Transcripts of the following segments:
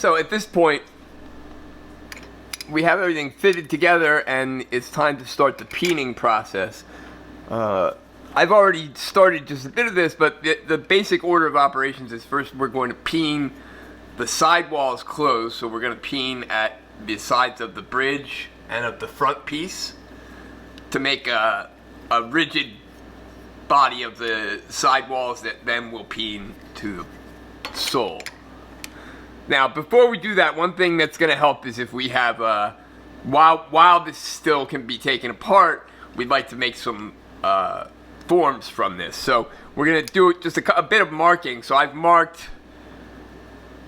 So at this point, we have everything fitted together, and it's time to start the peening process. I've already started just a bit of this, but the basic order of operations is first we're going to peen the sidewalls closed, so we're going to peen at the sides of the bridge and of the front piece to make a rigid body of the sidewalls that then will peen to the sole. Now, before we do that, one thing that's going to help is if we have, while this still can be taken apart, we'd like to make some forms from this. So we're going to do just a bit of marking. So I've marked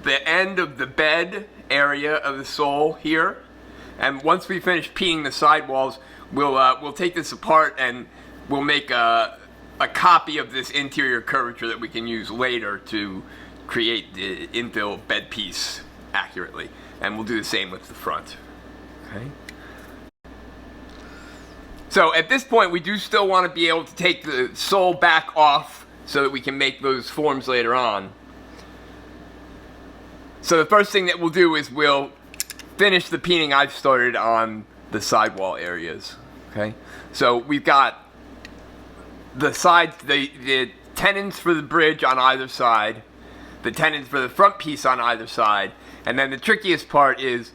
the end of the bed area of the sole here. And once we finish peening the sidewalls, we'll take this apart and we'll make a copy of this interior curvature that we can use later to create the infill bed piece accurately. And we'll do the same with the front. Okay. So at this point, we do still want to be able to take the sole back off so that we can make those forms later on. So the first thing that we'll do is we'll finish the peening I've started on the sidewall areas. Okay. So we've got the sides, the tenons for the bridge on either side, the tenons for the front piece on either side, and then the trickiest part is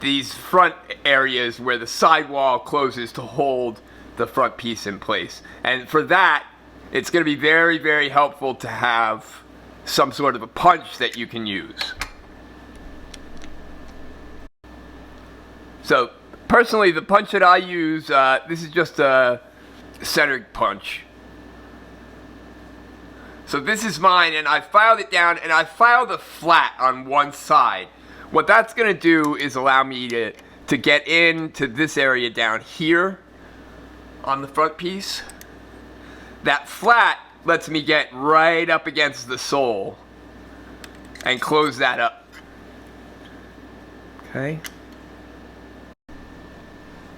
these front areas where the sidewall closes to hold the front piece in place. And for that, it's going to be very, very helpful to have some sort of a punch that you can use. So personally, the punch that I use, this is just a centered punch. So this is mine, and I filed it down, and I filed a flat on one side. What that's going to do is allow me to get into this area down here on the front piece. That flat lets me get right up against the sole and close that up. Okay.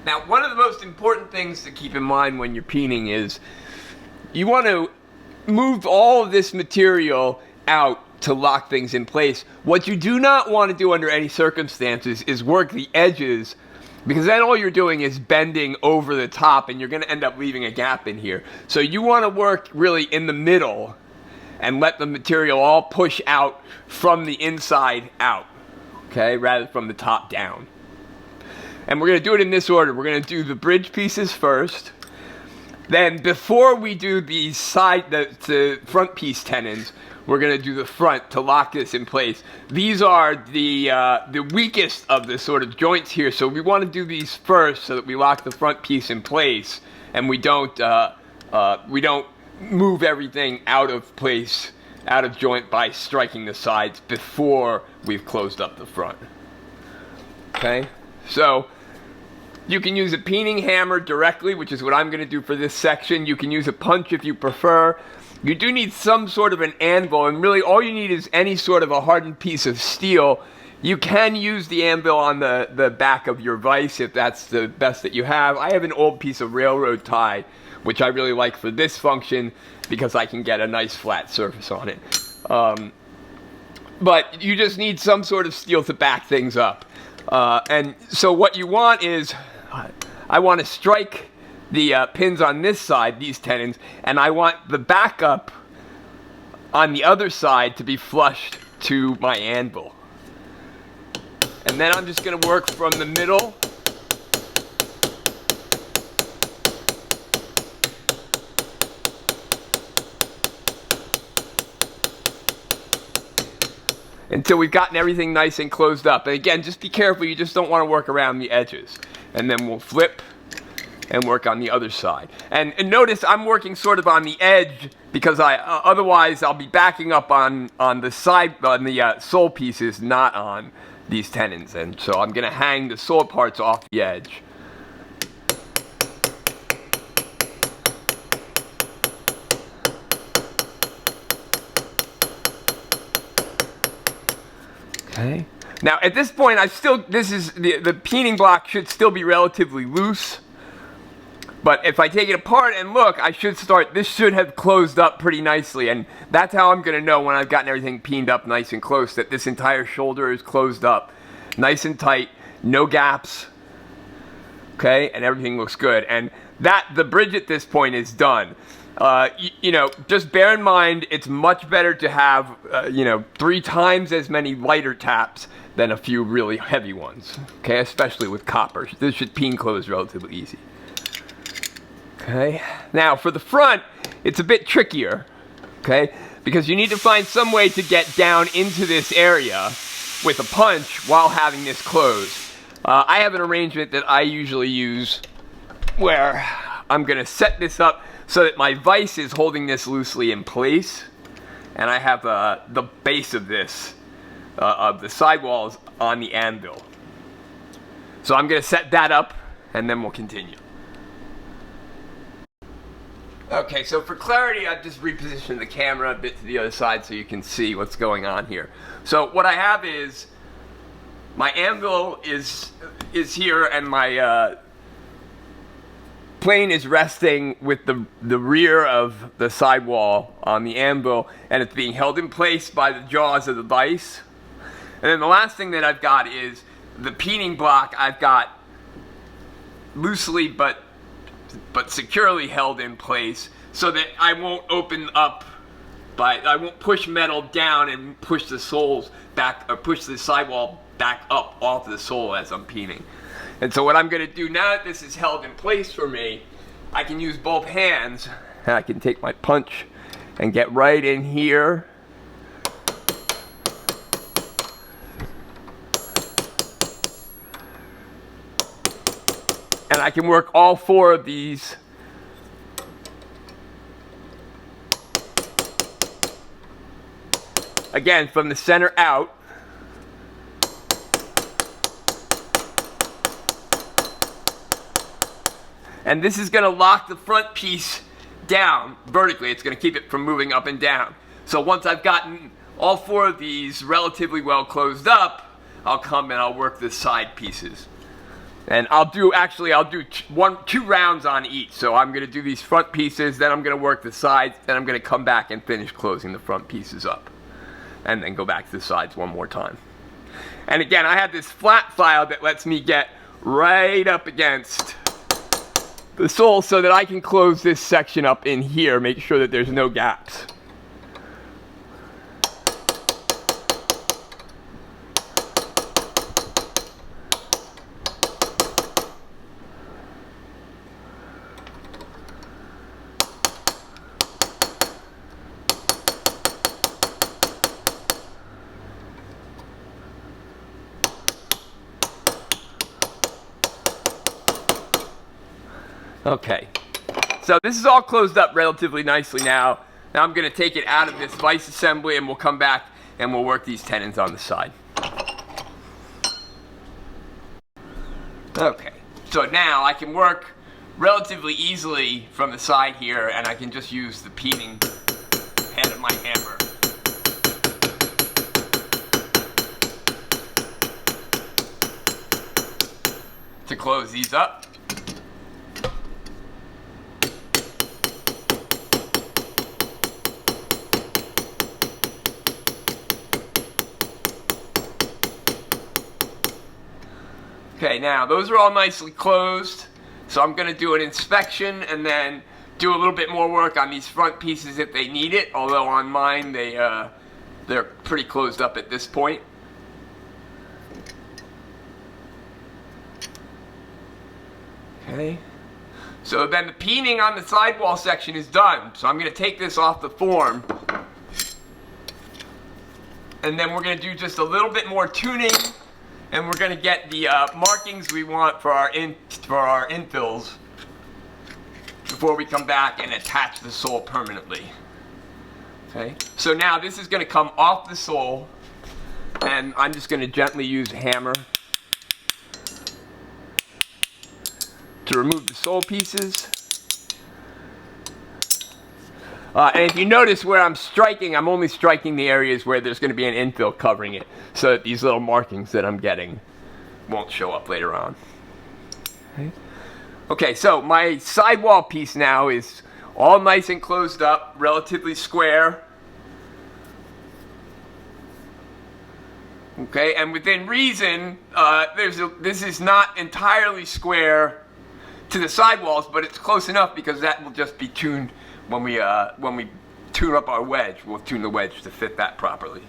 Now, one of the most important things to keep in mind when you're peening is you want to move all of this material out to lock things in place. What you do not want to do under any circumstances is work the edges, because then all you're doing is bending over the top and you're going to end up leaving a gap in here. So you want to work really in the middle and let the material all push out from the inside out, okay, rather from the top down. And we're going to do it in this order. We're going to do the bridge pieces first. Then before we do the front piece tenons, we're going to do the front to lock this in place. These are the weakest of the sort of joints here, so we want to do these first so that we lock the front piece in place and we don't move everything out of place, out of joint by striking the sides before we've closed up the front. Okay, so you can use a peening hammer directly, which is what I'm going to do for this section. You can use a punch if you prefer. You do need some sort of an anvil, and really all you need is any sort of a hardened piece of steel. You can use the anvil on the back of your vise if that's the best that you have. I have an old piece of railroad tie, which I really like for this function because I can get a nice flat surface on it. But you just need some sort of steel to back things up. And so what you want is, I want to strike the pins on this side, these tenons, and I want the backup on the other side to be flushed to my anvil. And then I'm just going to work from the middle until we've gotten everything nice and closed up. And again, just be careful, you just don't want to work around the edges. And then we'll flip and work on the other side. And notice I'm working sort of on the edge because otherwise I'll be backing up on the side, on the sole pieces, not on these tenons. And so I'm going to hang the sole parts off the edge. Okay. Now at this point, this is the peening block should still be relatively loose, But if I take it apart and look, this should have closed up pretty nicely. And that's how I'm going to know when I've gotten everything peened up nice and close, that this entire shoulder is closed up nice and tight, no gaps, okay, and everything looks good. And the bridge at this point is done. You know, just bear in mind, it's much better to have, 3 times as many lighter taps than a few really heavy ones, okay, especially with copper. This should peen close relatively easy. Okay, now for the front, it's a bit trickier, okay, because you need to find some way to get down into this area with a punch while having this closed. I have an arrangement that I usually use where I'm going to set this up so that my vise is holding this loosely in place, and I have the base of this, of the sidewalls on the anvil. So I'm going to set that up, and then we'll continue. Okay, so for clarity, I've just repositioned the camera a bit to the other side so you can see what's going on here. So what I have is my anvil is here, and my plane is resting with the rear of the sidewall on the anvil, and it's being held in place by the jaws of the vise. And then the last thing that I've got is the peening block. I've got loosely but securely held in place so that I won't open up I won't push metal down and push the soles back, or push the sidewall back up off the sole as I'm peening. And so what I'm going to do now that this is held in place for me, I can use both hands, and I can take my punch and get right in here. And I can work all 4 of these again from the center out. And this is going to lock the front piece down vertically. It's going to keep it from moving up and down. So once I've gotten all 4 of these relatively well closed up, I'll come and I'll work the side pieces. And I'll do 2 rounds on each. So I'm going to do these front pieces, then I'm going to work the sides, then I'm going to come back and finish closing the front pieces up. And then go back to the sides one more time. And again, I have this flat file that lets me get right up against the sole so that I can close this section up in here, make sure that there's no gaps. Okay, so this is all closed up relatively nicely now. Now I'm going to take it out of this vise assembly, and we'll come back and we'll work these tenons on the side. Okay, so now I can work relatively easily from the side here, and I can just use the peening head of my hammer. To close these up. Okay, now those are all nicely closed, so I'm going to do an inspection and then do a little bit more work on these front pieces if they need it, although on mine they're pretty closed up at this point. Okay, so then the peening on the sidewall section is done, so I'm going to take this off the form, and then we're going to do just a little bit more tuning. And we're going to get the markings we want for our infills before we come back and attach the sole permanently. Okay, so now this is going to come off the sole, and I'm just going to gently use a hammer to remove the sole pieces. And if you notice where I'm striking, I'm only striking the areas where there's going to be an infill covering it, so that these little markings that I'm getting won't show up later on. Okay. Okay, so my sidewall piece now is all nice and closed up, relatively square. Okay, and within reason, this is not entirely square to the sidewalls, but it's close enough because that will just be tuned when we tune up our wedge. We'll tune the wedge to fit that properly.